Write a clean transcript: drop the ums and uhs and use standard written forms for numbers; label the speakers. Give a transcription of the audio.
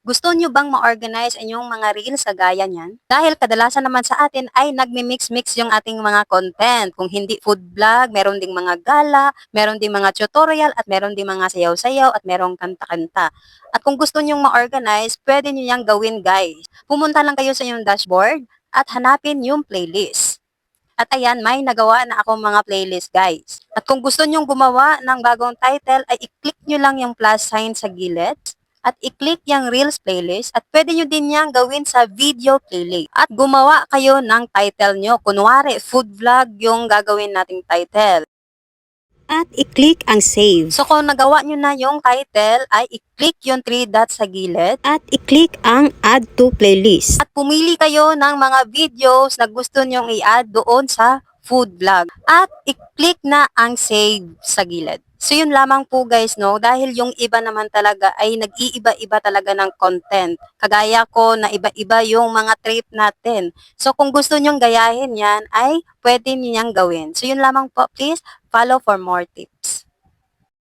Speaker 1: Gusto nyo bang ma-organize ang inyong mga reels sa gaya niyan? Dahil kadalasan naman sa atin ay nagmi-mix-mix yung ating mga content. Kung hindi food vlog, meron ding mga gala, meron ding mga tutorial, at meron ding mga sayaw-sayaw, at merong kanta-kanta. At kung gusto nyong ma-organize, pwede nyo yang gawin guys. Pumunta lang kayo sa inyong dashboard at hanapin yung playlist. At ayan, may nagawa na akong mga playlist guys. At kung gusto nyong gumawa ng bagong title, ay i-click nyo lang yung plus sign sa gilid at i-click yung Reels playlist at pwede nyo din yang gawin sa video playlist. At gumawa kayo ng title nyo. Kunwari, food vlog yung gagawin nating title. At i-click ang save. So kung nagawa nyo na yung title, ay i-click yung 3 dots sa gilid at i-click ang add to playlist. At pumili kayo ng mga videos na gusto nyong i-add doon sa food vlog. At i-click na ang save sa gilid. So yun lamang po guys, no? Dahil yung iba naman talaga ay nag-iiba-iba talaga ng content. Kagaya ko na iba-iba yung mga trip natin. So kung gusto nyong gayahin yan, ay pwede niyang gawin. So yun lamang po, please follow for more tips.